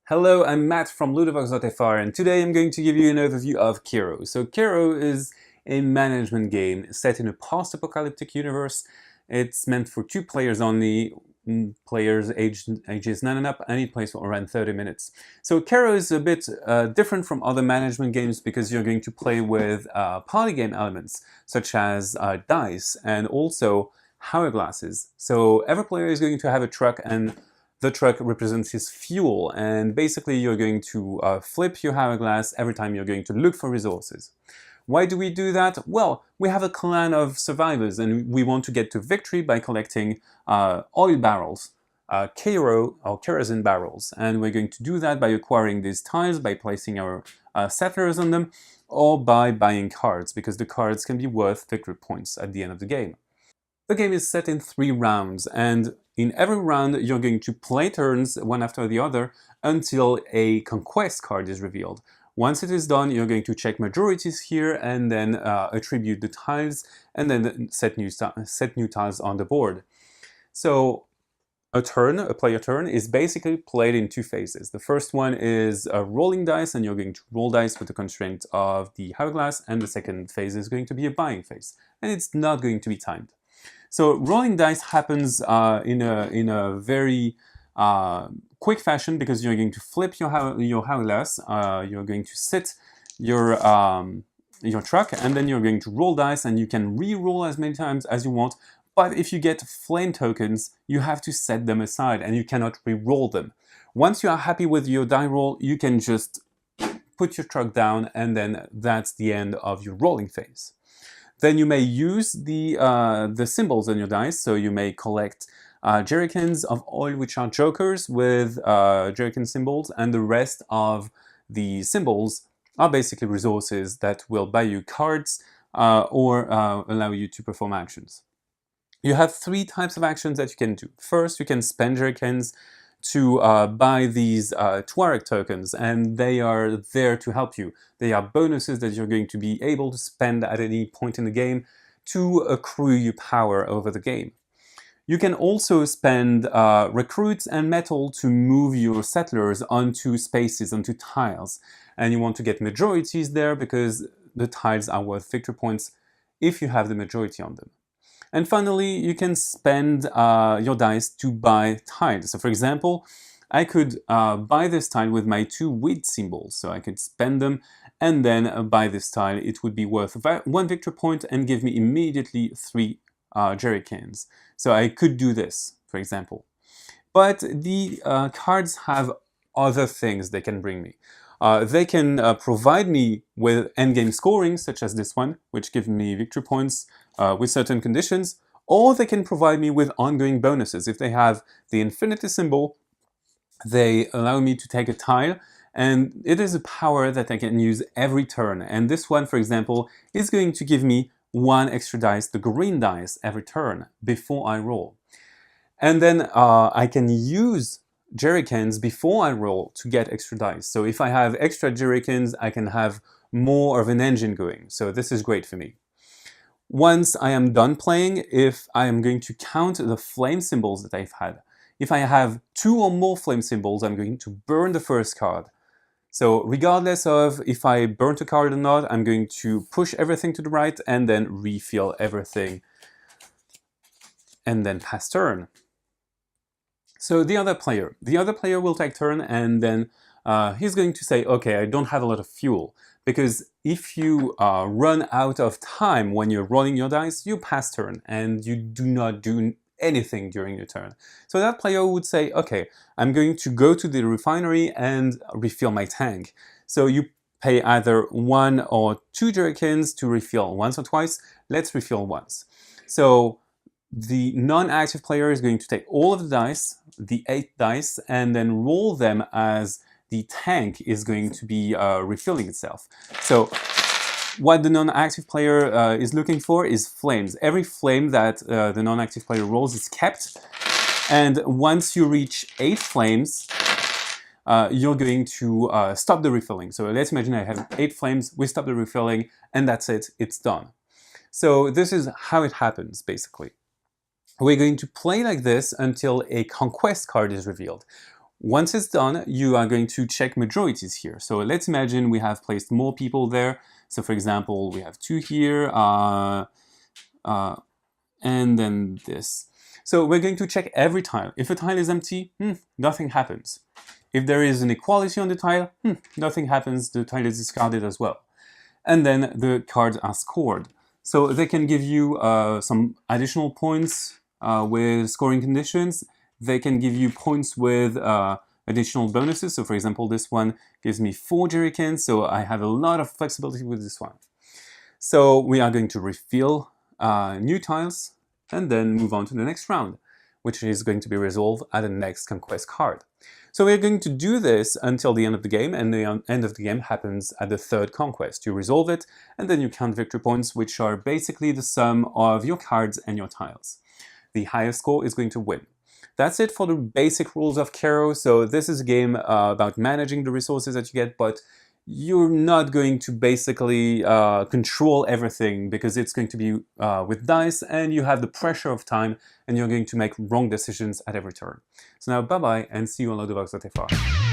Hello, I'm Matt from Ludovox.fr, and today I'm going to give you an overview of Kero. So Kero is a management game set in a post-apocalyptic universe. It's meant for 2 players only, players ages 9 and up, and it plays for around 30 minutes. So Kero is a bit different from other management games because you're going to play with party game elements, such as dice and also hourglasses. So every player is going to have a truck, and the truck represents his fuel, and basically you're going to flip your hourglass every time you're going to look for resources. Why do we do that? Well, we have a clan of survivors and we want to get to victory by collecting oil barrels, Kero or kerosene barrels, and we're going to do that by acquiring these tiles, by placing our settlers on them, or by buying cards, because the cards can be worth victory points at the end of the game. The game is set in 3 rounds, and in every round you're going to play turns one after the other until a conquest card is revealed. Once it is done, you're going to check majorities here and then attribute the tiles and then set new tiles on the board. So a player turn, is basically played in 2 phases. The first one is rolling dice, and you're going to roll dice with the constraint of the hourglass, and the second phase is going to be a buying phase, and it's not going to be timed. So rolling dice happens in a very quick fashion, because you're going to flip your hourglass, you're going to sit your truck, and then you're going to roll dice, and you can re-roll as many times as you want. But if you get flame tokens, you have to set them aside, and you cannot re-roll them. Once you are happy with your die roll, you can just put your truck down, and then that's the end of your rolling phase. Then you may use the symbols on your dice, so you may collect jerrycans of oil, which are jokers with jerrycan symbols, and the rest of the symbols are basically resources that will buy you cards or allow you to perform actions. You have 3 types of actions that you can do. First, you can spend jerrycans to buy these Tuareg tokens, and they are there to help you. They are bonuses that you're going to be able to spend at any point in the game to accrue your power over the game. You can also spend recruits and metal to move your settlers onto spaces, onto tiles. And you want to get majorities there because the tiles are worth victory points if you have the majority on them. And finally, you can spend your dice to buy tiles. So for example, I could buy this tile with my 2 wheat symbols. So I could spend them and then buy this tile. It would be worth 1 victory point and give me immediately 3 jerrycans. So I could do this, for example. But the cards have other things they can bring me. They can provide me with endgame scoring, such as this one, which gives me victory points with certain conditions, or they can provide me with ongoing bonuses. If they have the infinity symbol, they allow me to take a tile, and it is a power that I can use every turn. And this one, for example, is going to give me 1 extra dice, the green dice, every turn before I roll. And then I can use jerrycans before I roll to get extra dice. So if I have extra jerrycans, I can have more of an engine going. So this is great for me. Once I am done playing, if I am going to count the flame symbols that I've had, if I have 2 or more flame symbols, I'm going to burn the first card. So regardless of if I burnt a card or not, I'm going to push everything to the right and then refill everything and then pass turn. So the other player will take turn, and then he's going to say, okay, I don't have a lot of fuel. Because if you run out of time when you're rolling your dice, you pass turn and you do not do anything during your turn. So that player would say, okay, I'm going to go to the refinery and refill my tank. So you pay either 1 or 2 jerrycans to refill once or twice. Let's refill once. So the non-active player is going to take all of the dice, the 8 dice, and then roll them as the tank is going to be refilling itself. So what the non-active player is looking for is flames. Every flame that the non-active player rolls is kept, and once you reach 8 flames, you're going to stop the refilling. So let's imagine I have 8 flames, we stop the refilling, and that's it, it's done. So this is how it happens, basically. We're going to play like this until a conquest card is revealed. Once it's done, you are going to check majorities here. So let's imagine we have placed more people there. So for example, we have 2 here, and then this. So we're going to check every tile. If a tile is empty, nothing happens. If there is an equality on the tile, nothing happens, the tile is discarded as well. And then the cards are scored. So they can give you some additional points with scoring conditions. They can give you points with additional bonuses. So for example, this one gives me 4 jerrycans, so I have a lot of flexibility with this one. So we are going to refill new tiles and then move on to the next round, which is going to be resolved at the next conquest card. So we're going to do this until the end of the game, and the end of the game happens at the 3rd conquest. You resolve it, and then you count victory points, which are basically the sum of your cards and your tiles. The highest score is going to win. That's it for the basic rules of Kero. So this is a game about managing the resources that you get, but you're not going to basically control everything, because it's going to be with dice, and you have the pressure of time, and you're going to make wrong decisions at every turn. So now, bye-bye, and see you on LudoChrono.